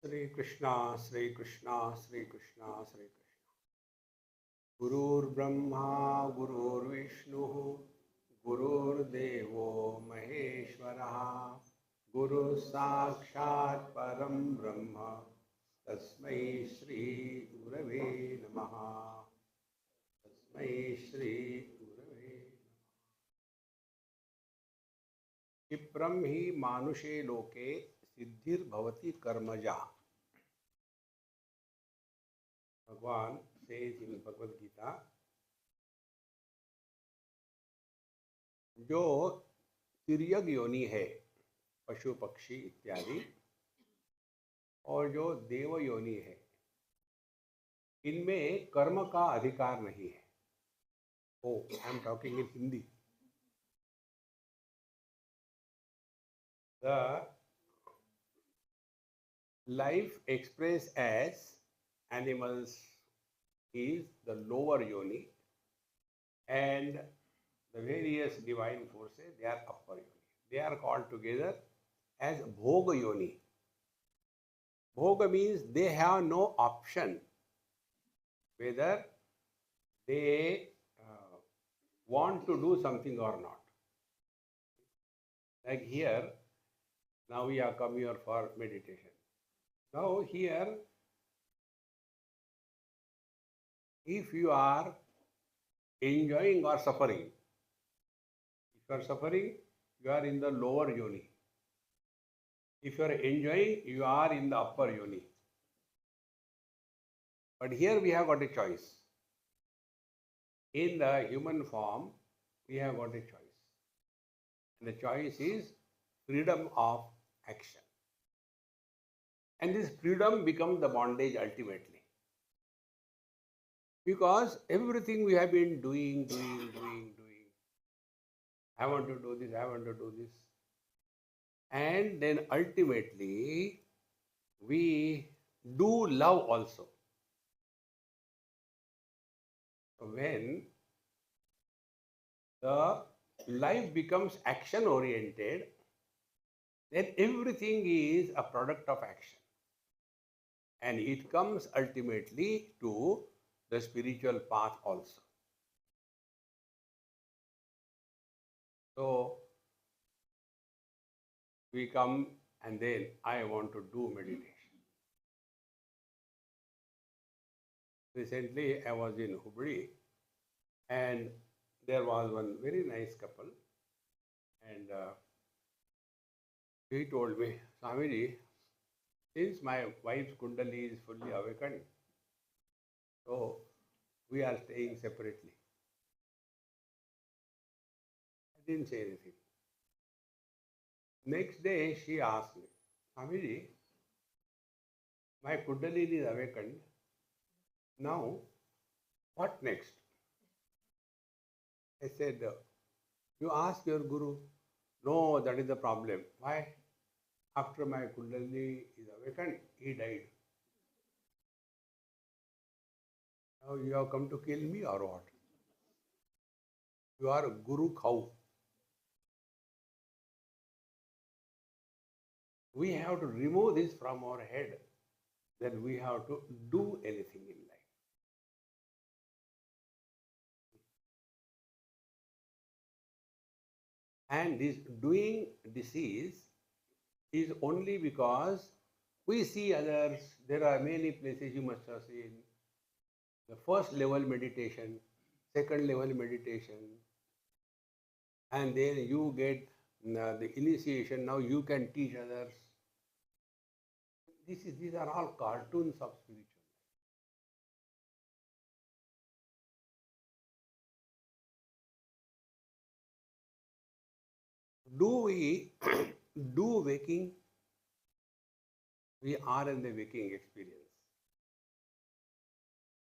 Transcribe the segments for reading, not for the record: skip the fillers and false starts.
Sri Krishna, Sri Krishna, Sri Krishna, Sri Krishna. Gurur Brahma, Gurur Vishnu, Gurur Devo Maheshwara, Guru Sakshat Param Brahma, Tasmai Shri Gurave Namaha, Tasmai Shri Gurave क्षिप्रम ही मानुषे लोके सिद्धिर्भवति कर्मजा. भगवान says in Bhagavad Gita, जो तिर्यक योनि है, पशु पक्षी इत्यादि, और जो देव योनि है, इनमें कर्म का अधिकार नहीं है. Oh, I am talking in Hindi. The life expressed as animals is the lower yoni, and the various divine forces, they are upper yoni. They are called together as bhoga yoni. Bhoga means they have no option whether they want to do something or not. Like here, now we have come here for meditation. Now here, if you are enjoying or suffering, if you are suffering, you are in the lower yoni. If you are enjoying, you are in the upper yoni. But here we have got a choice. In the human form, we have got a choice. And the choice is freedom of action. And this freedom becomes the bondage ultimately. Because everything we have been doing. I want to do this, I want to do this. And then ultimately, we do love also. When the life becomes action oriented, then everything is a product of action. And it comes ultimately to the spiritual path also. So, we come and then I want to do meditation. Recently, I was in Hubli and there was one very nice couple, and he told me, Swamiji, since my wife's Kundali is fully awakened, so we are staying separately. I didn't say anything. Next day, she asked me, Swamiji, my Kundalini is awakened. Now, what next? I said, you ask your Guru. No, that is the problem. Why? After my Kundalini is awakened, he died. Now you have come to kill me or what? You are a Guru cow. We have to remove this from our head. Then we have to do anything in life. And this doing disease is only because we see others. There are many places you must have seen. The first level meditation, second level meditation, and then you get the initiation. Now you can teach others. These are all cartoons of spiritual life. Do we do waking? We are in the waking experience.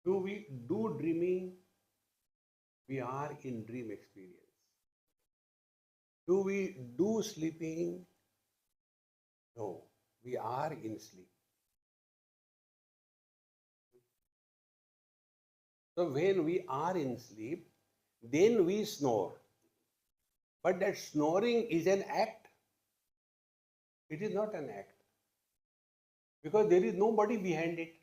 Do we do dreaming? We are in dream experience. Do we do sleeping? No, we are in sleep. So when we are in sleep, then we snore. But that snoring is an act. It is not an act. because there is nobody behind it.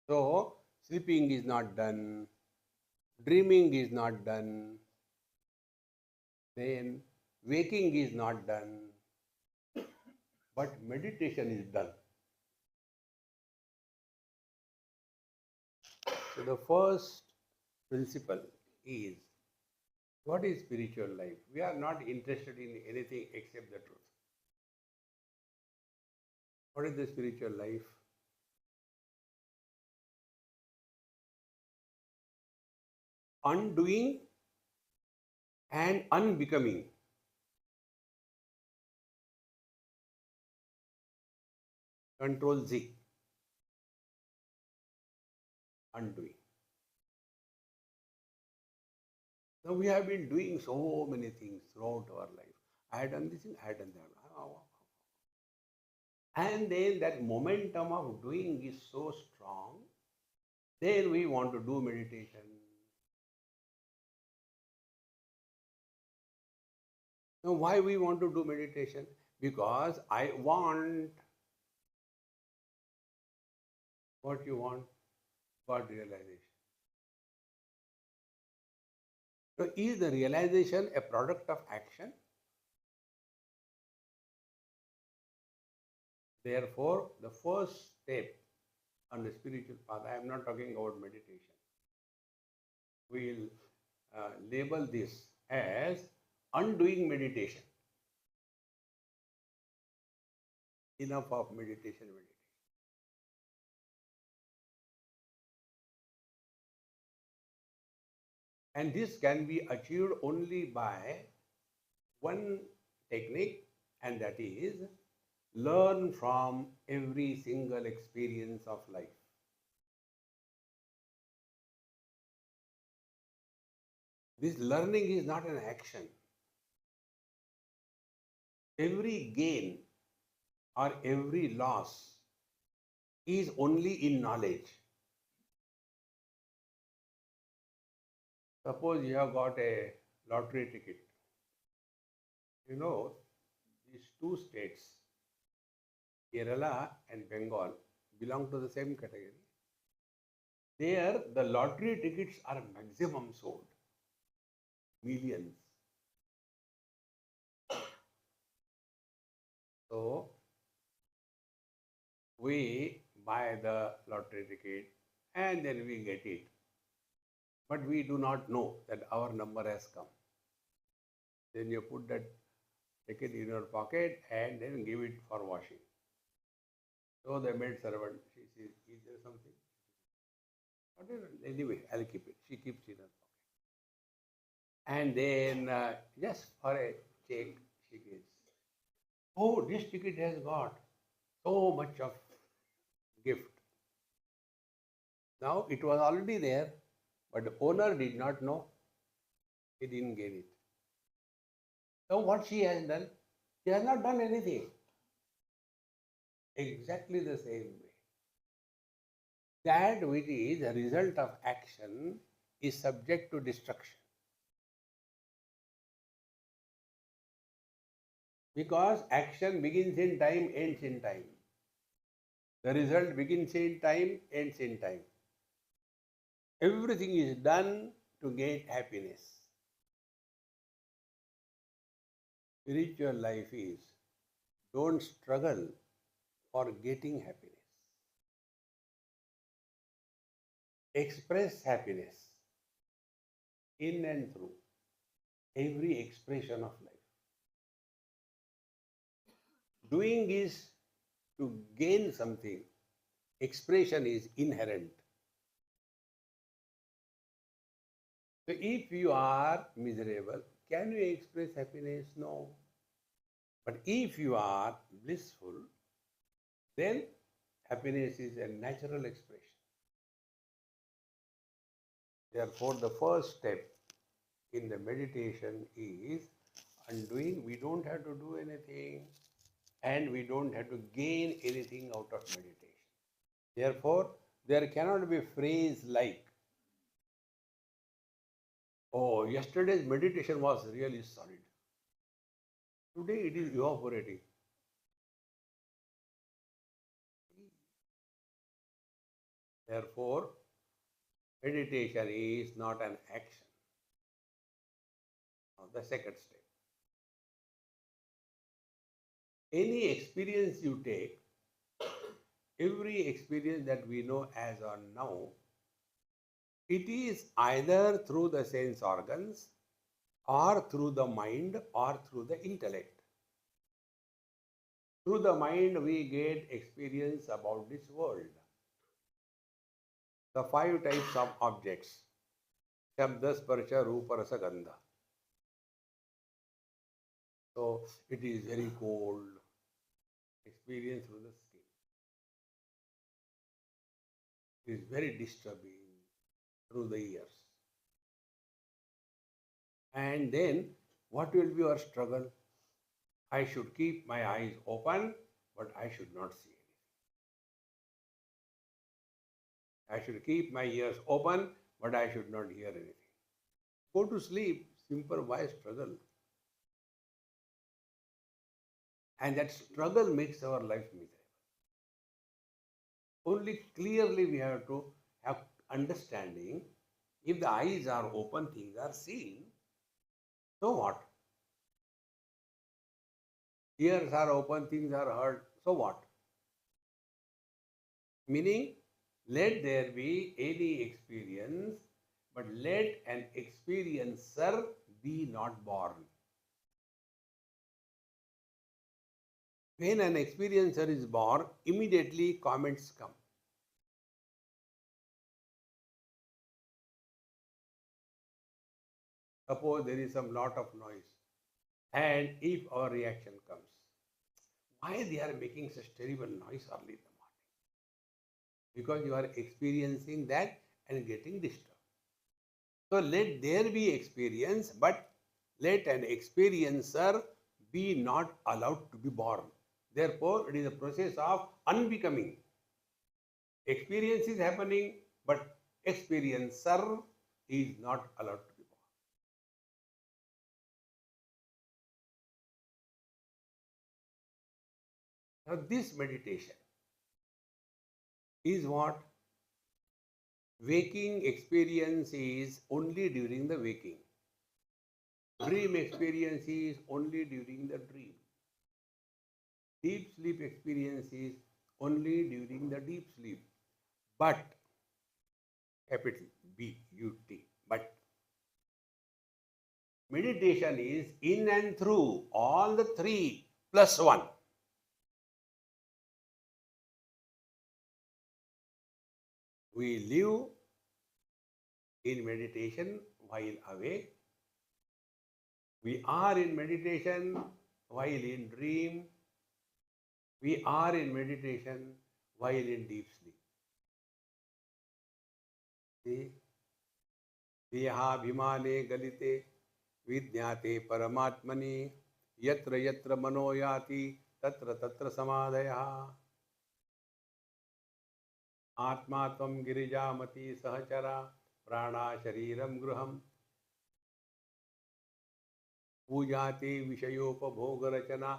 So, sleeping is not done, dreaming is not done, then waking is not done, but meditation is done. So, the first principle is, what is spiritual life? We are not interested in anything except the truth. What is the spiritual life? Undoing and unbecoming. Control Z. Undoing. Now we have been doing so many things throughout our life. I had done this thing, I had done that. And then that momentum of doing is so strong, then we want to do meditation. Now why we want to do meditation? Because I want what you want, what realization. So is the realization a product of action? Therefore, the first step on the spiritual path, I am not talking about meditation. We will label this as undoing meditation. Enough of meditation. And this can be achieved only by one technique, and that is learn from every single experience of life. This learning is not an action. Every gain or every loss is only in knowledge. Suppose you have got a lottery ticket. You know, these two states, Kerala and Bengal, belong to the same category. There, the lottery tickets are maximum sold, millions. So, we buy the lottery ticket and then we get it. But we do not know that our number has come. Then you put that ticket in your pocket and then give it for washing. So the maid servant, she says, is there something? Anyway, I'll keep it. She keeps it in her pocket. And then just for a check, she gives. Oh, this ticket has got so much of gift. Now it was already there, but the owner did not know. He didn't get it. So what she has done? She has not done anything. Exactly the same way. That which is a result of action is subject to destruction. Because action begins in time, ends in time. The result begins in time, ends in time. Everything is done to get happiness. Spiritual life is, don't struggle for getting happiness. Express happiness in and through every expression of life. Doing is to gain something. Expression is inherent. So if you are miserable, can you express happiness? No. But if you are blissful, then happiness is a natural expression. Therefore, the first step in the meditation is undoing. We don't have to do anything and we don't have to gain anything out of meditation. Therefore, there cannot be a phrase like, oh, yesterday's meditation was really solid. Today it is evaporating. Therefore, meditation is not an action. Now, the second step. Any experience you take, every experience that we know as on now, it is either through the sense organs or through the mind or through the intellect. Through the mind, we get experience about this world. The five types of objects: Shabda, Sparsha, Rupa, Rasa, Gandha. So it is very cold, experience through the skin. It is very disturbing through the ears. And then, what will be our struggle? I should keep my eyes open, but I should not see anything. I should keep my ears open, but I should not hear anything. Go to sleep, simple, why struggle? And that struggle makes our life miserable. Only clearly we have to have understanding. If the eyes are open, things are seen. So what? Ears are open, things are heard. So what? Meaning, let there be any experience, but let an experiencer be not born. When an experiencer is born, immediately comments come. Suppose there is some lot of noise, and if our reaction comes, why they are making such terrible noise early in the morning? Because you are experiencing that and getting disturbed. So let there be experience, but let an experiencer be not allowed to be born. Therefore, it is a process of unbecoming. Experience is happening, but experiencer is not allowed to be born. Now, this meditation is what? Waking experience is only during the waking. Dream experience is only during the dream. Deep sleep experience is only during the deep sleep. But, capital B-U-T, but meditation is in and through all the three plus one. We live in meditation while awake. We are in meditation while in dream. We are in meditation while in deep sleep. See? Dehabhimane galite vidyate paramatmani yatra yatra manoyati tatra tatra samadhaya atma tvam girijamati sahachara prana shariram gruham पूजाते विषयोपभोग रचना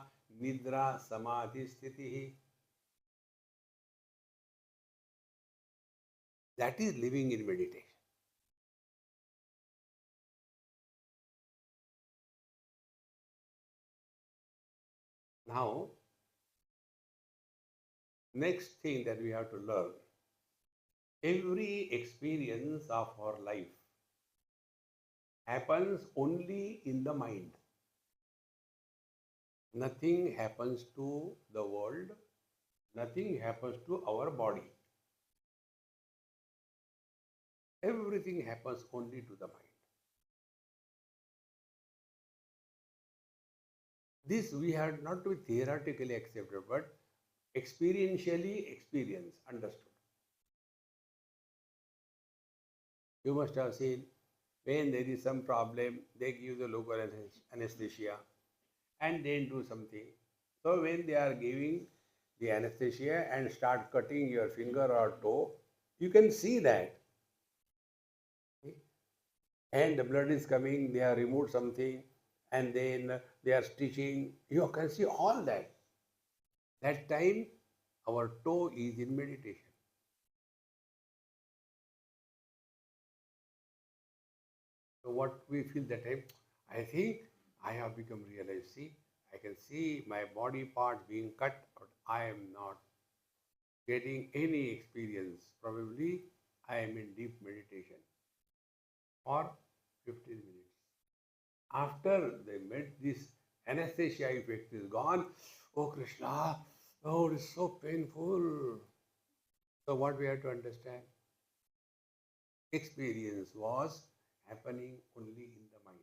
निद्रा समाधि स्थिति. That is living in meditation. Now, next thing that we have to learn, every experience of our life happens only in the mind. Nothing happens to the world, nothing happens to our body. Everything happens only to the mind. This we have not to be theoretically accepted, but experientially experienced, understood. You must have seen when there is some problem, they give the local anesthesia and then do something. So when they are giving the anesthesia and start cutting your finger or toe, you can see that. And the blood is coming, they have removed something and then they are stitching. You can see all that. That time, our toe is in meditation. So what we feel that time, I think I have become realized. See, I can see my body parts being cut, but I am not getting any experience. Probably I am in deep meditation for 15 minutes. After they met, this anesthesia effect is gone. Oh Krishna, oh, it is so painful. So what we have to understand, experience was happening only in the mind.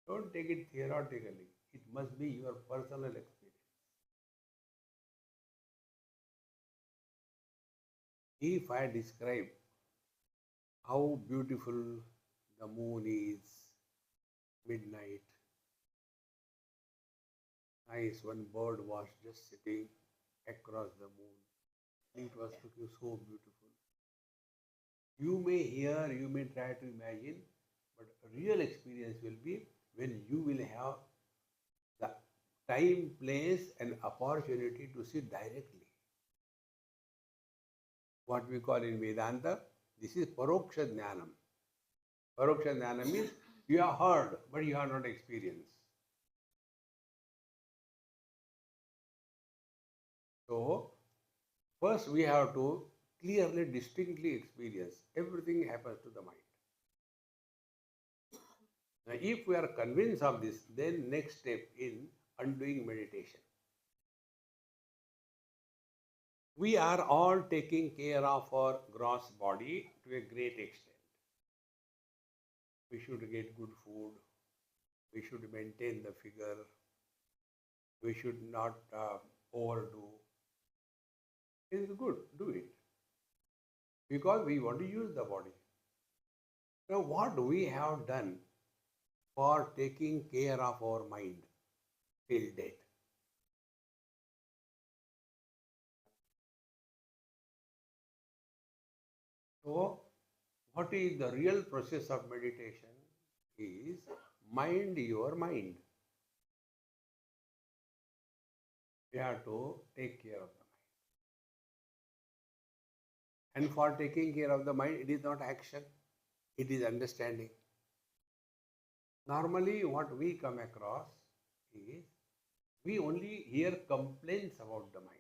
Don't take it theoretically. It must be your personal experience. If I describe how beautiful the moon is, midnight, nice, one bird was just sitting across the moon. It was looking so beautiful. You may hear, you may try to imagine, but real experience will be when you will have the time, place, and opportunity to see directly. What we call in Vedanta, this is Paroksha Jnanam. Paroksha Jnanam means you have heard, but you have not experienced. So, first we have to clearly, distinctly experience. Everything happens to the mind. Now, if we are convinced of this, then next step in undoing meditation. We are all taking care of our gross body to a great extent. We should get good food. We should maintain the figure. We should not overdo. It is good, do it. Because we want to use the body. Now, what we have done for taking care of our mind till date? So, what is the real process of meditation is mind your mind. You have to take care of the mind. And for taking care of the mind, it is not action, it is understanding. Normally, what we come across is we only hear complaints about the mind.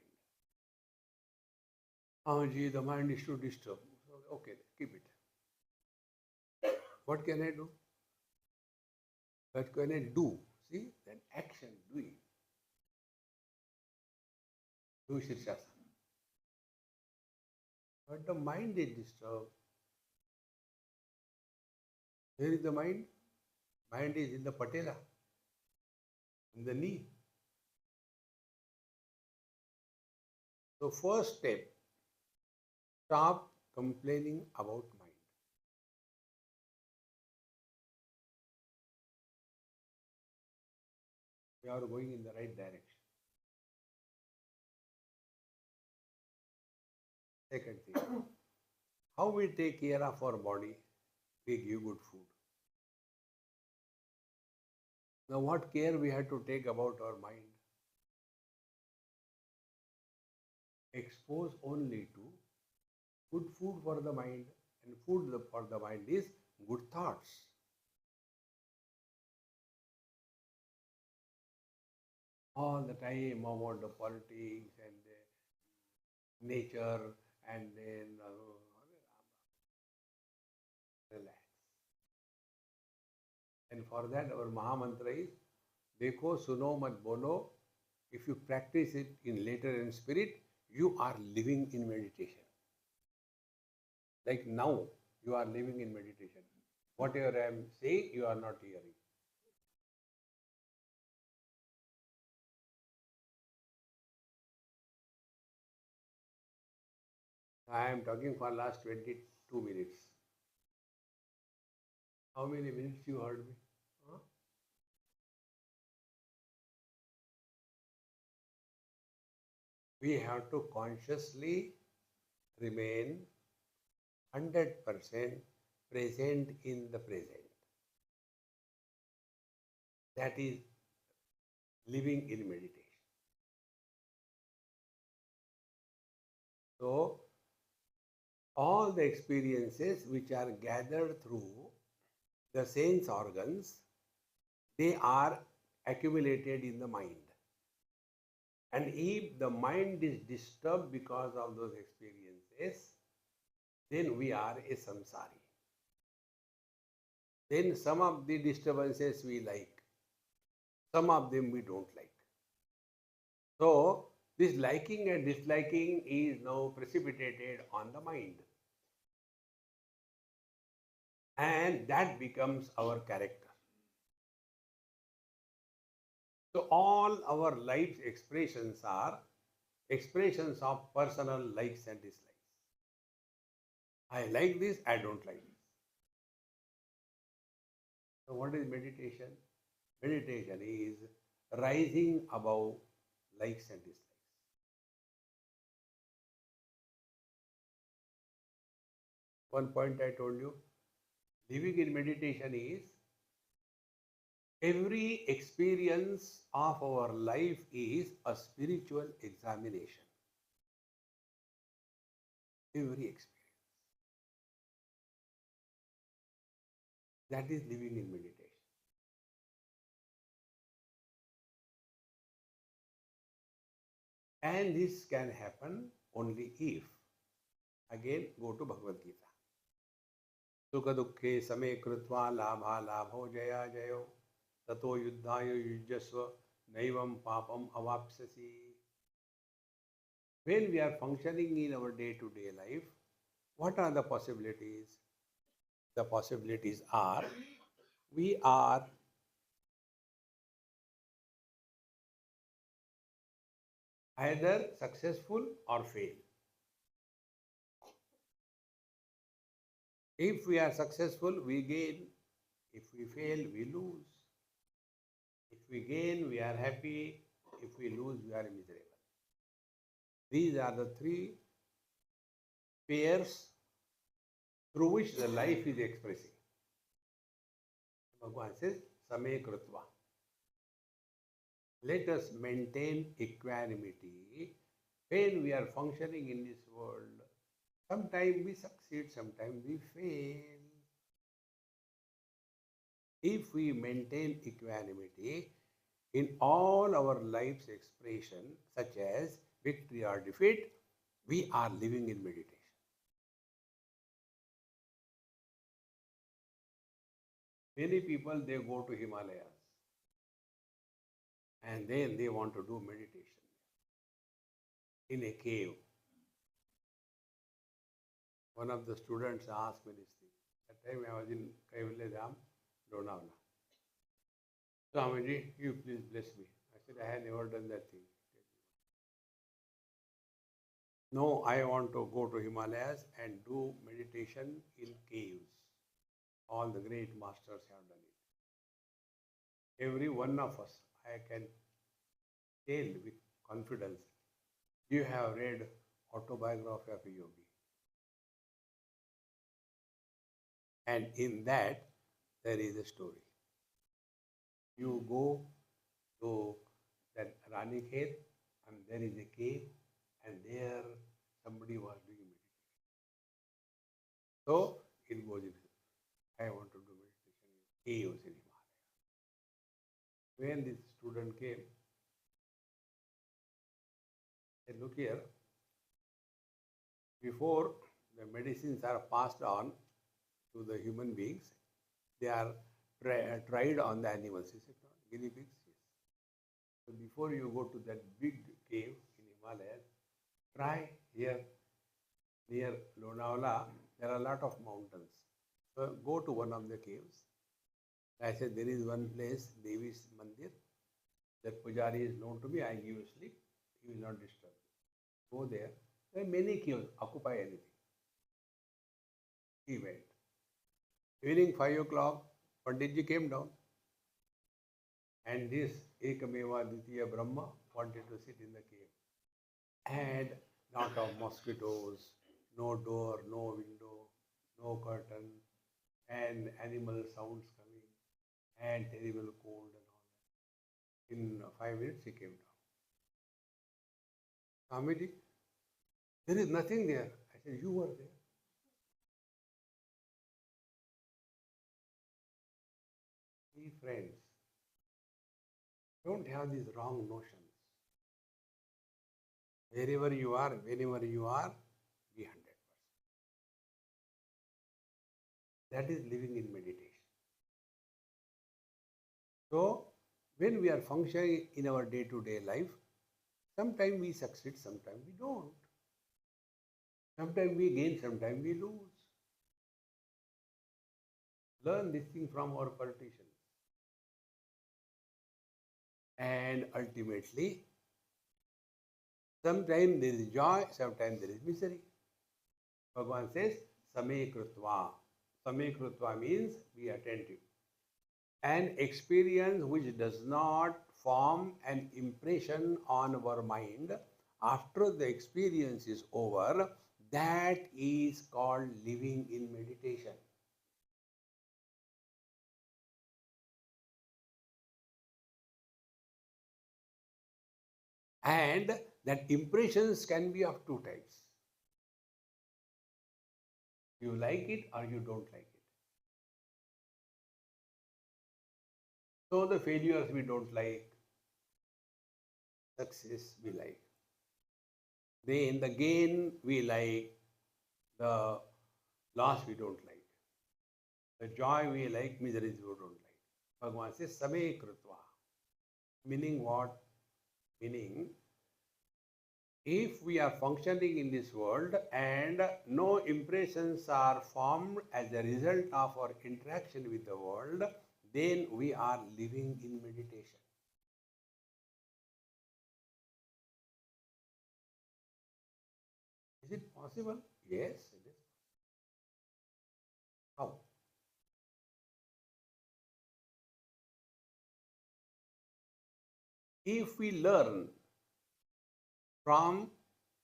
Oh, gee, the mind is too disturbed. So, okay, keep it. What can I do? What can I do? See, then action, doing. Do Shirshasana. But the mind is disturbed. Where is the mind? Mind is in the patella, in the knee. So first step, stop complaining about mind. We are going in the right direction. Second thing, how we take care of our body? We give good food. Now what care we have to take about our mind? Expose only to good food for the mind, and food for the mind is good thoughts. All the time about the politics and the nature and then relax. And for that our Maha Mantra is Dekho suno mat bolo. If you practice it in letter and spirit, you are living in meditation. Like now, you are living in meditation. Whatever I am saying, you are not hearing. I am talking for last 22 minutes. How many minutes you heard me? Huh? We have to consciously remain 100% present in the present. That is living in meditation. So, all the experiences which are gathered through the sense organs, they are accumulated in the mind. And if the mind is disturbed because of those experiences, then we are a samsari. Then some of the disturbances we like, some of them we don't like. So, this liking and disliking is now precipitated on the mind. And that becomes our character. So, all our life's expressions are expressions of personal likes and dislikes. I like this, I don't like this. So, what is meditation? Meditation is rising above likes and dislikes. One point I told you, living in meditation is every experience of our life is a spiritual examination. Every experience. That is living in meditation. And this can happen only if, again, go to Bhagavad Gita. Sukha dukhe same krutva labha labho jaya jayo tato yuddhaya yujyasva naivam papam avapsasi. When we are functioning in our day-to-day life, what are the possibilities? The possibilities are, we are either successful or fail. If we are successful, we gain. If we fail, we lose. If we gain, we are happy. If we lose, we are miserable. These are the three pairs through which the life is expressing. Bhagavan says, Same Krutva. Let us maintain equanimity when we are functioning in this world. Sometimes we succeed, sometimes we fail. If we maintain equanimity in all our life's expression, such as victory or defeat, we are living in meditation. Many people, they go to Himalayas and then they want to do meditation in a cave. One of the students asked me this thing. That time I was in Kaivalya Dham, Lonavala. Swamiji, you please bless me. I said, I had never done that thing. No, I want to go to Himalayas and do meditation in caves. All the great masters have done it. Every one of us, I can tell with confidence, you have read Autobiography of a Yogi. And in that, there is a story. You go to that Ranikhet and there is a cave and there somebody was doing meditation. So it goes in. I want to do meditation in caves in Himalaya. When this student came, he said, look here, before the medicines are passed on to the human beings, they are tried on the animals. Is it not? Guinea pigs? Yes. So before you go to that big cave in Himalayas, try here near Lonavala, there are a lot of mountains. So go to one of the caves. I said, there is one place, Devi's Mandir, that Pujari is known to me, I give you sleep, he will not disturb you. Go there. There are many caves, occupy anything. He went. Evening 5 o'clock, Panditji came down. And this Ekameva Ditiya Brahma wanted to sit in the cave. And lot of mosquitoes, no door, no window, no curtain, and animal sounds coming, and terrible cold and all that. In 5 minutes, he came down. Swamiji, there is nothing there. I said, you were there. We friends, don't have these wrong notions. Wherever you are, whenever you are, be 100%. That is living in meditation. So, when we are functioning in our day-to-day life, sometimes we succeed, sometimes we don't. Sometimes we gain, sometimes we lose. Learn this thing from our politicians. And ultimately, sometimes there is joy, sometimes there is misery. Bhagavan says, Same Krutva. Same Krutva means be attentive. An experience which does not form an impression on our mind after the experience is over, that is called living in meditation. And that impressions can be of two types. You like it or you don't like it. So the failures we don't like, success we like. Then the gain we like, the loss we don't like. The joy we like, miseries we don't like. Bhagavan says, Same Krutva. Meaning what? Meaning, if we are functioning in this world and no impressions are formed as a result of our interaction with the world, then we are living in meditation. Is it possible? Yes, it is. How? If we learn from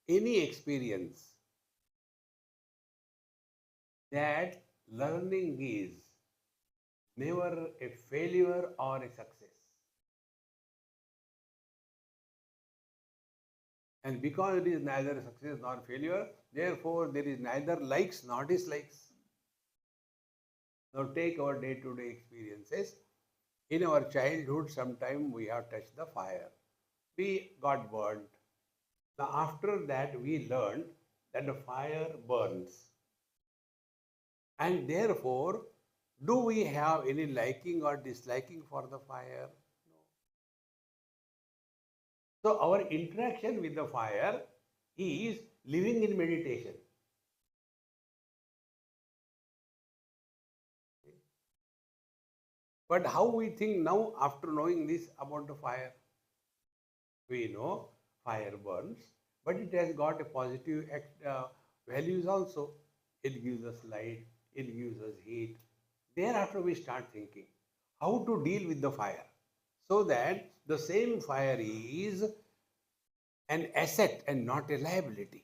any experience that learning is never a failure or a success. And because it is neither success nor failure, therefore there is neither likes nor dislikes. Now take our day-to-day experiences. In our childhood, sometime we have touched the fire. We got burnt. Now after that we learned that the fire burns. And therefore, do we have any liking or disliking for the fire? No. So our interaction with the fire is living in meditation. But how we think now after knowing this about the fire? We know fire burns, but it has got a positive values also. It gives us light, it gives us heat. Thereafter we start thinking how to deal with the fire so that the same fire is an asset and not a liability.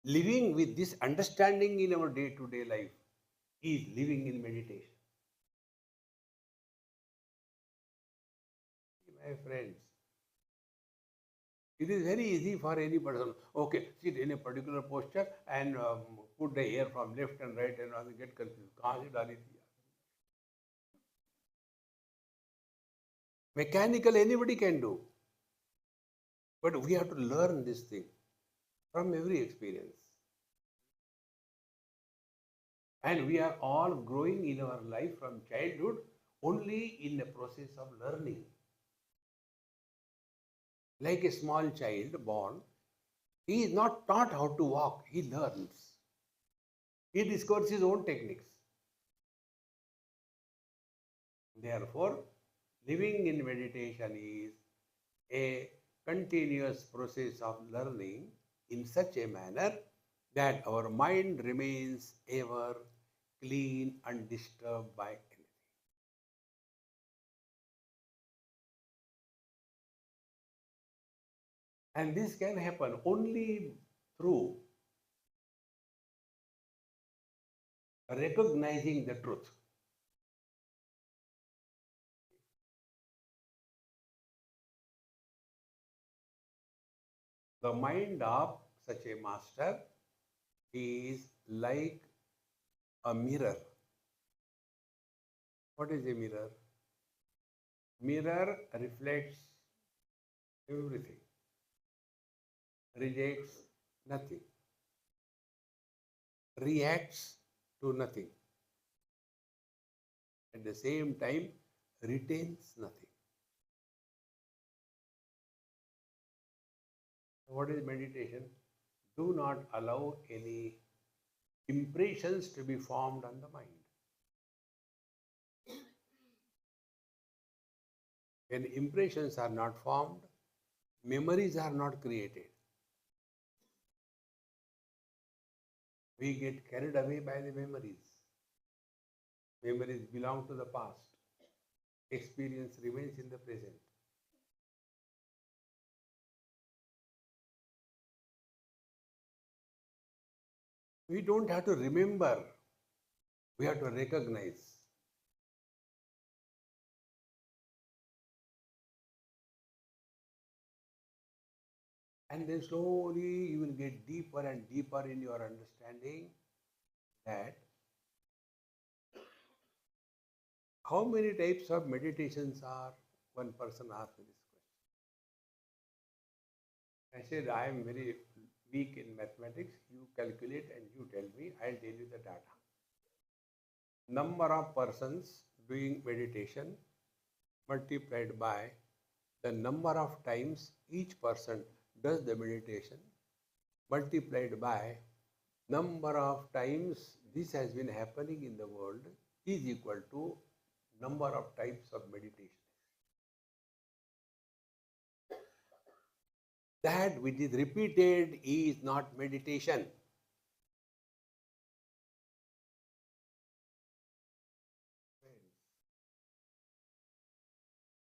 Living with this understanding in our day-to-day life is living in meditation. My friends, it is very easy for any person. Okay, sit in a particular posture and put the air from left and right and all, get confused. कहाँ से डाली थी? Mechanical anybody can do. But we have to learn this thing from every experience. And we are all growing in our life from childhood only in the process of learning. Like a small child born, he is not taught how to walk, he learns. He discovers his own techniques. Therefore, living in meditation is a continuous process of learning in such a manner that our mind remains ever clean, undisturbed by anything. And this can happen only through recognizing the truth. The mind of such a master is like a mirror. What is a mirror? Mirror reflects everything, rejects nothing, reacts to nothing, at the same time retains nothing. What is meditation? Do not allow any impressions to be formed on the mind. When impressions are not formed, memories are not created. We get carried away by the memories. Memories belong to the past. Experience remains in the present. We don't have to remember, we have to recognize. And then slowly you will get deeper and deeper in your understanding that how many types of meditations are, one person asked me this question. I said, I am very weak in mathematics. You calculate and you tell me, I'll tell you the data. Number of persons doing meditation multiplied by the number of times each person does the meditation multiplied by number of times this has been happening in the world is equal to number of types of meditation. That which is repeated is not meditation.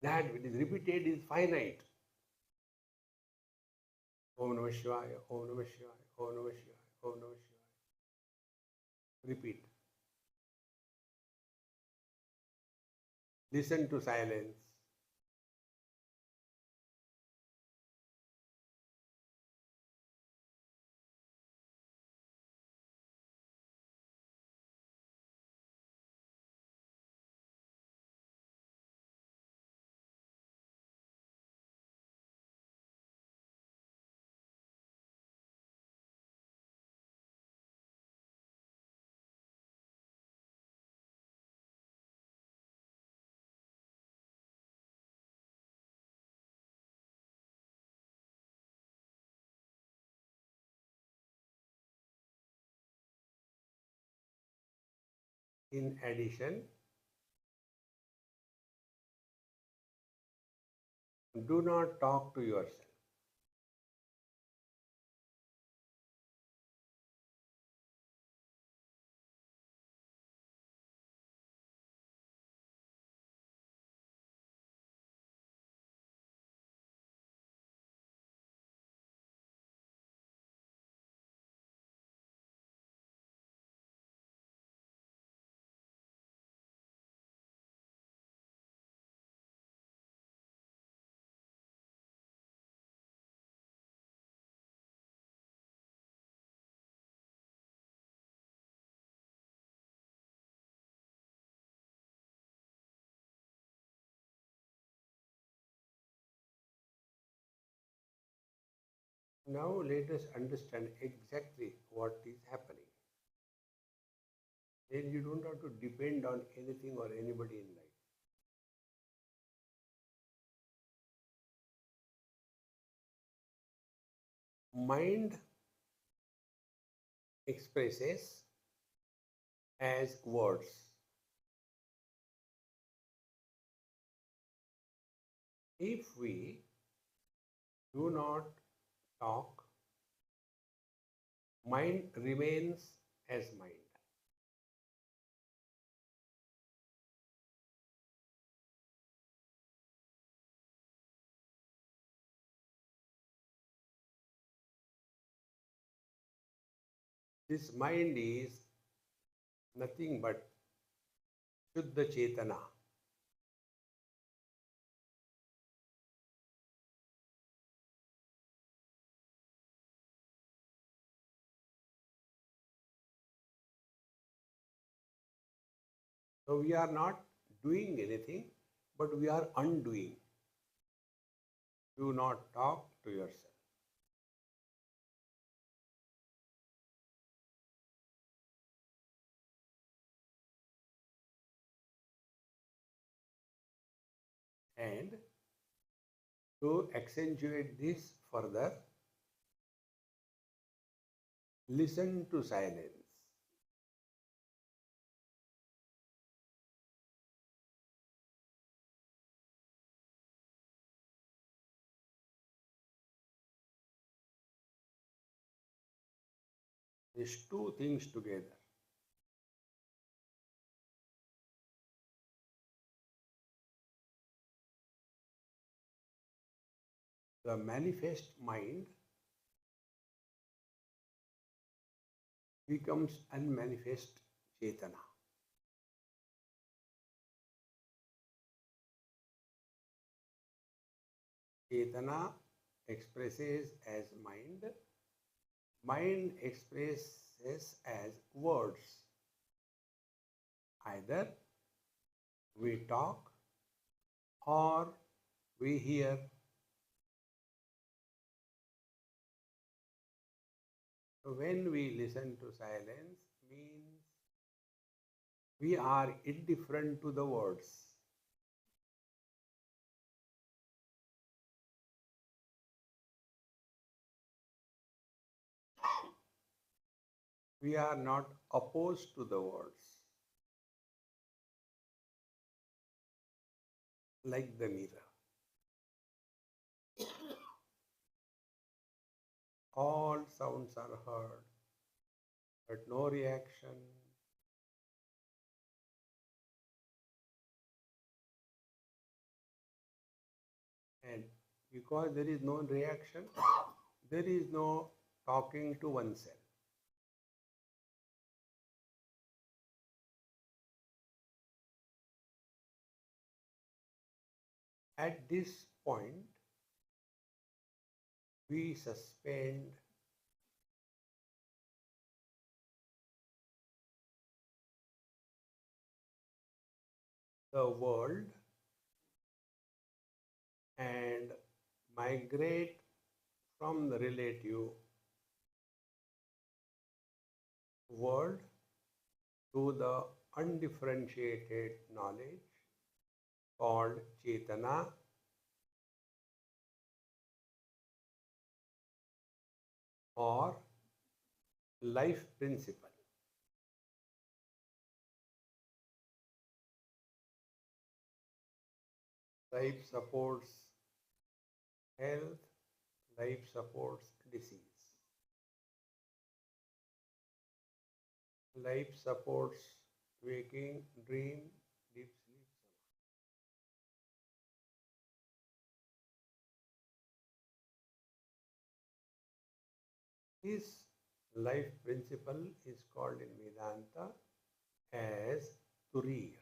That which is repeated is finite. Om Namah Shivaya, Om Namah Shivaya, Om Namah Shivaya, Om Namah Shivaya. Repeat. Listen to silence. In addition, do not talk to yourself. Now let us understand exactly what is happening. Then you don't have to depend on anything or anybody in life. Mind expresses as words. If we do not talk, mind remains as mind. This mind is nothing but Shuddha Chetana. So we are not doing anything, but we are undoing. Do not talk to yourself. And to accentuate this further, listen to silence. These two things together. The manifest mind becomes unmanifest Chetana. Chetana expresses as mind, mind expresses as words. Either we talk or we hear. So when we listen to silence, means we are indifferent to the words. We are not opposed to the words, like the mirror. All sounds are heard, but no reaction. And because there is no reaction, there is no talking to oneself. At this point, we suspend the world and migrate from the relative world to the undifferentiated knowledge called Chetana or life principle. Life supports health, life supports disease. Life supports waking, dream, deep sleep. This life principle is called in Vedanta as Turiya.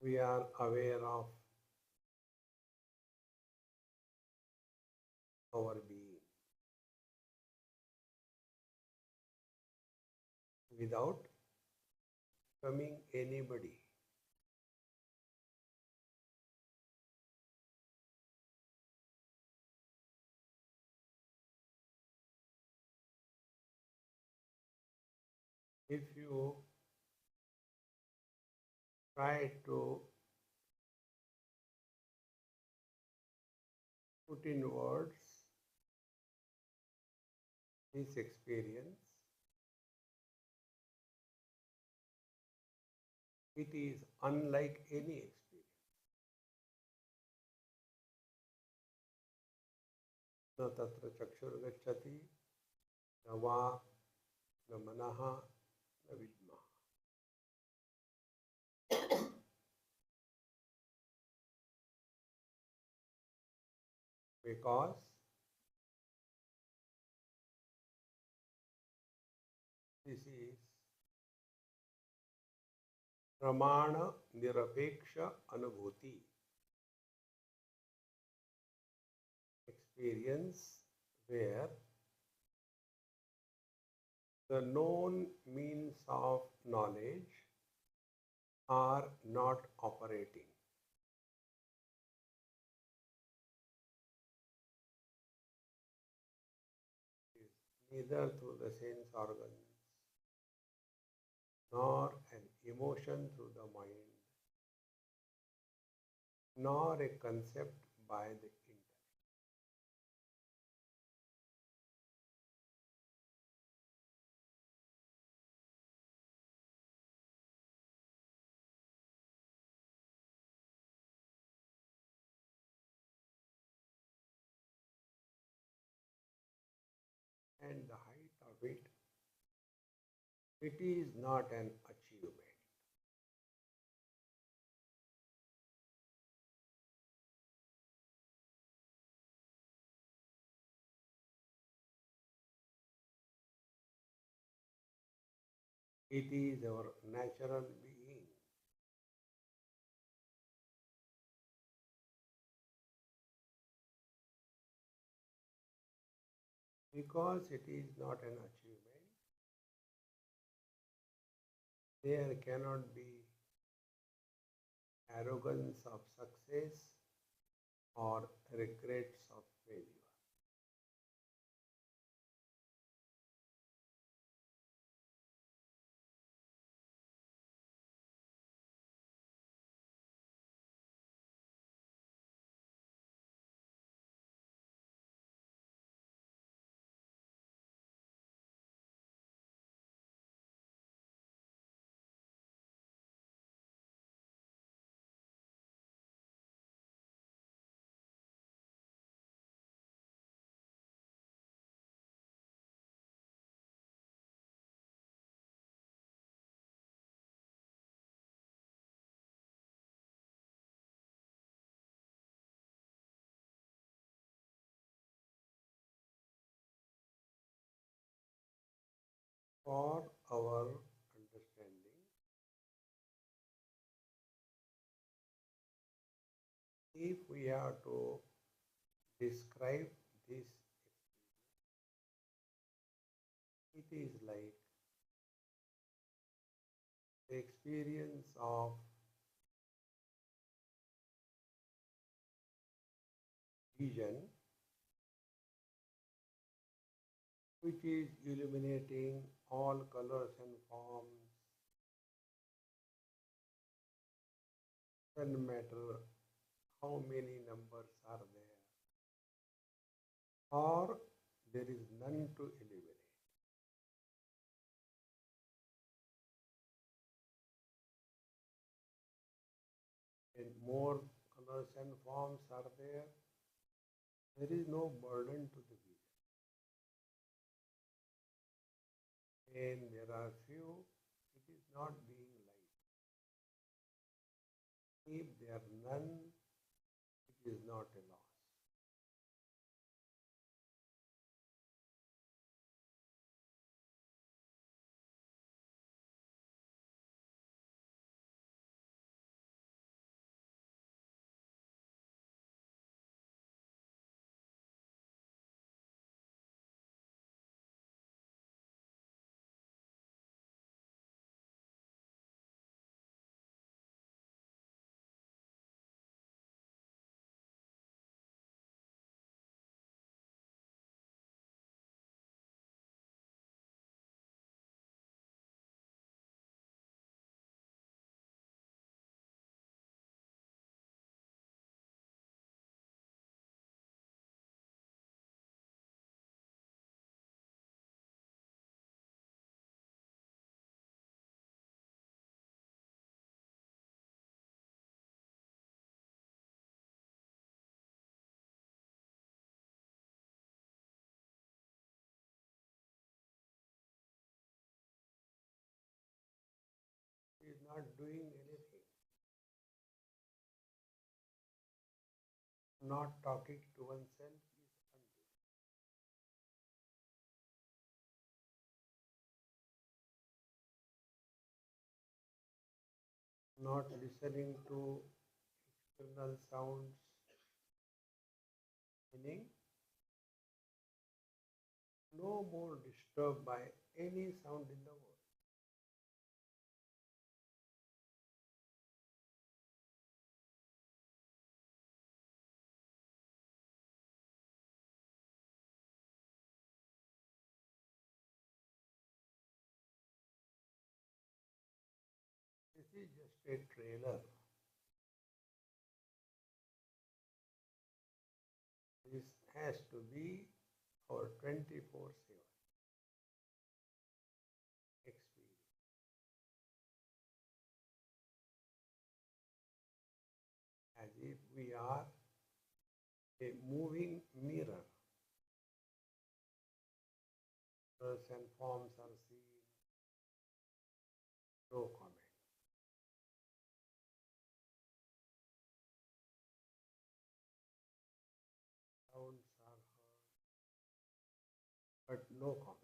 We are aware of our being without becoming anybody. If you try to put in words this experience, it is unlike any experience. न तत्र चक्षुर्गच्छति न वाक् न मनः न विद्मः. Because this is pramana nirapeksha anubhuti, experience where the known means of knowledge are not operating. It is neither through the sense organs nor an emotion through the mind, nor a concept by the intellect. And the height of it, it is not an achievement. It is our natural being. Because it is not an achievement, there cannot be arrogance of success or regrets of failure. For our understanding, if we have to describe this, it is like the experience of vision, which is illuminating all colors and forms, doesn't matter how many numbers are there, or there is none to illuminate. And more colors and forms are there is no burden to the vision. And there are few, it is not being light. If there are none, it is not a loss. not doing anything, not talking to oneself is undoing. Not listening to external sounds, meaning no more disturbed by any sound in the world. This is just a trailer. This has to be our 24/7 experience. As if we are a moving mirror. Colors and forms are seen, no comment. Sounds are heard, but no comment.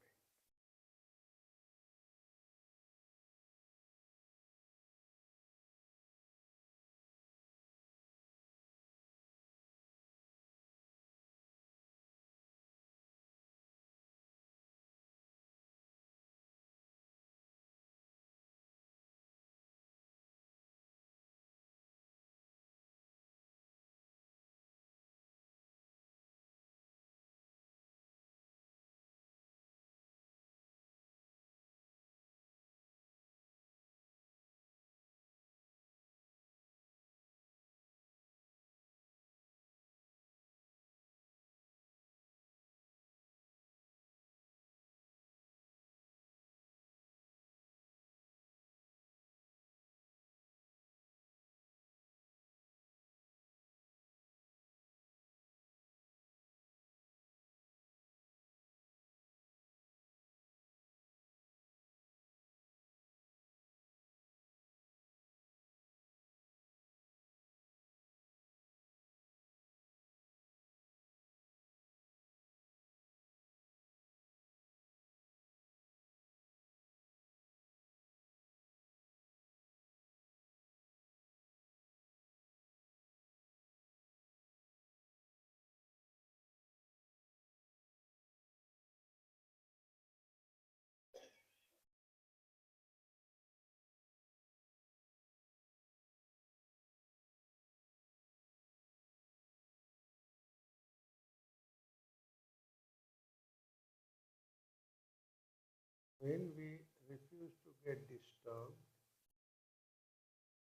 When we refuse to get disturbed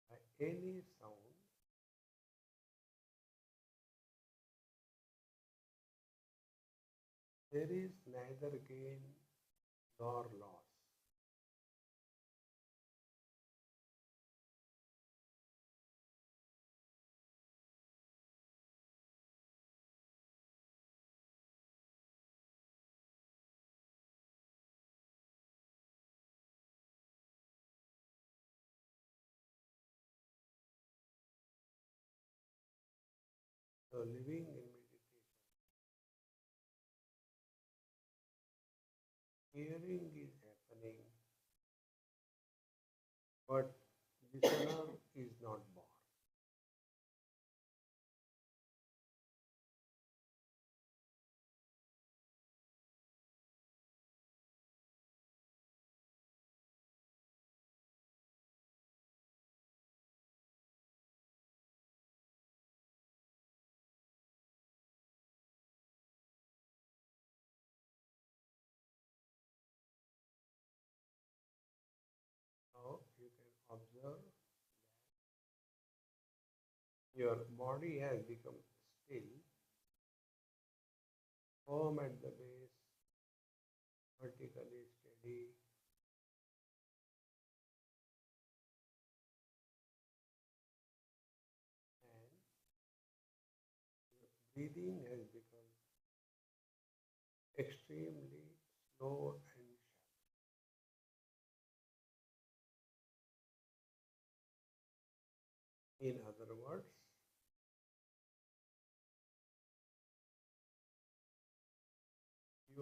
by any sound, there is neither gain nor loss. So living in meditation, hearing is happening, but listener is not born. Now you can observe your body has become still, firm at the base, vertically steady, and your breathing has become extremely slow and shallow.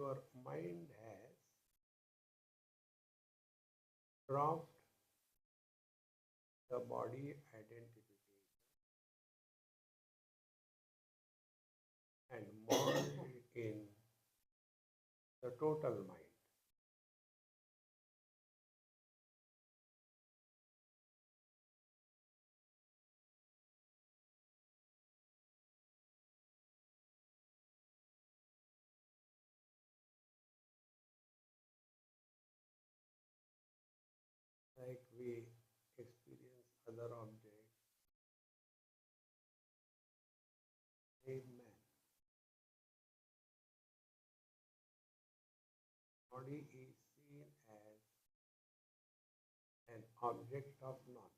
your mind has dropped the body identification and merged in the total mind. Like we experience other objects, same man. Body is seen as an object of knowledge.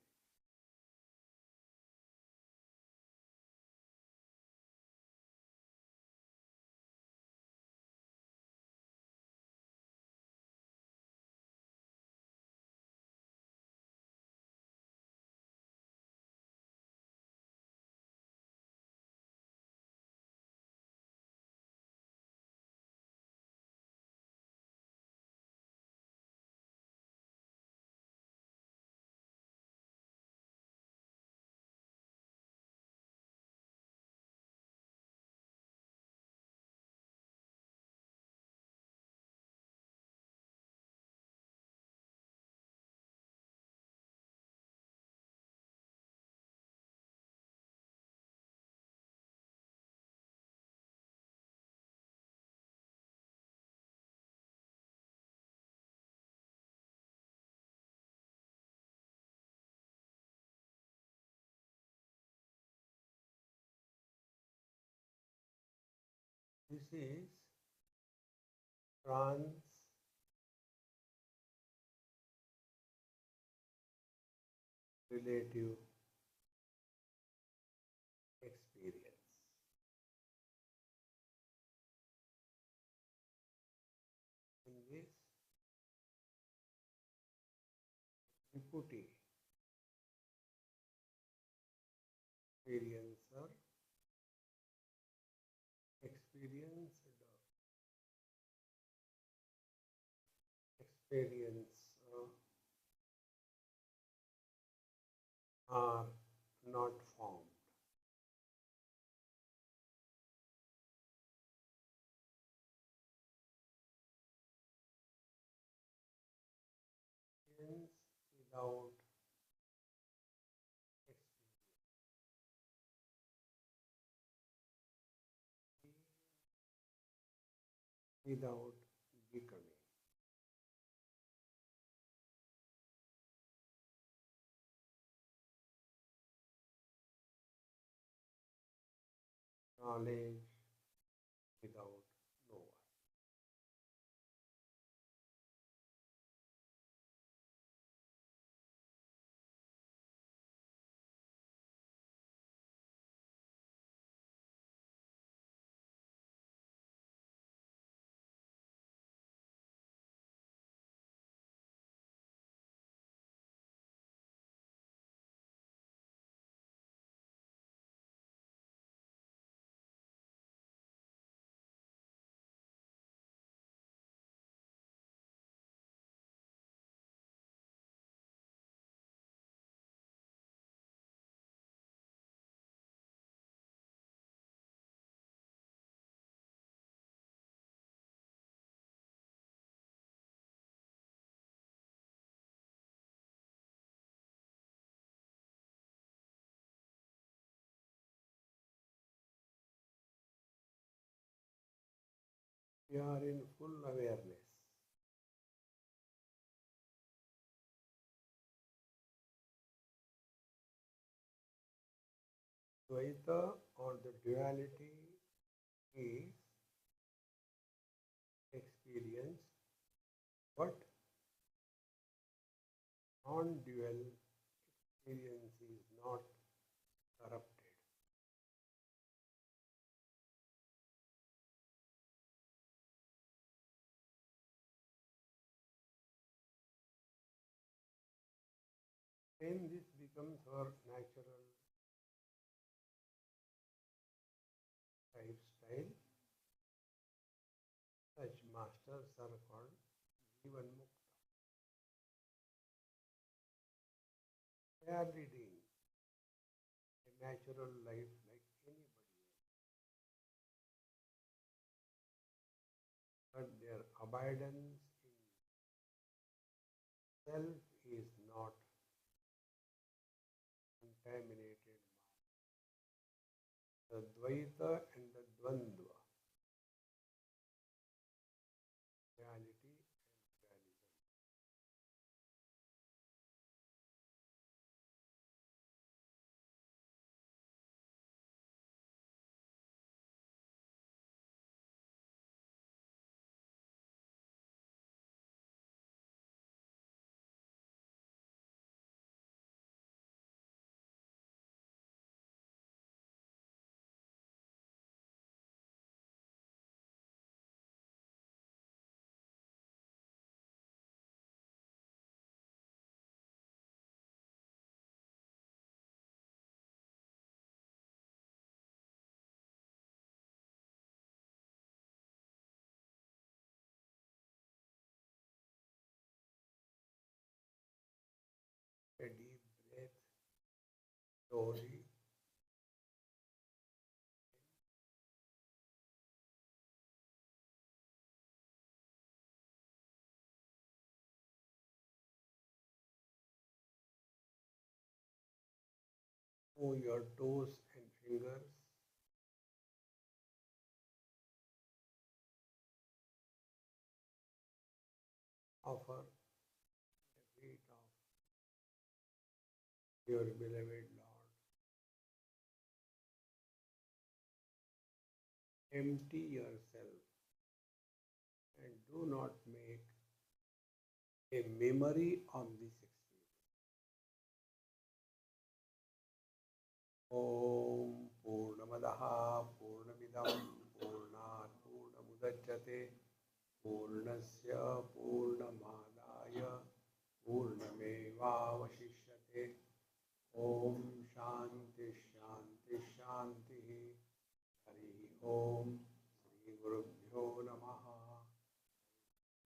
This is trans relative experience. In this, Triputi experiencer experienced experience are not formed. Experience without without becoming. Knowledge without knower. We are in full awareness. Dvaita or the duality is experienced, but non-dual experience is not corrupted. Then this becomes our natural lifestyle. Such others are called Jivan Mukta. They are leading a natural life like anybody else. But their abidance in self is not contaminated by the Dvaita and the Dvandva, reality and realism. A deep breath, slowly. Move your toes and fingers. Offer the feet of your beloved Lord. Empty yourself and do not make a memory on this experience. Om Purnamadaha Purnamidam Purnat Purnamudachyate Purnasya Purnamadaya Purnamevavashishyate Om Shanti Shanti Shanti Hari Om Sri Gurubhyo Namah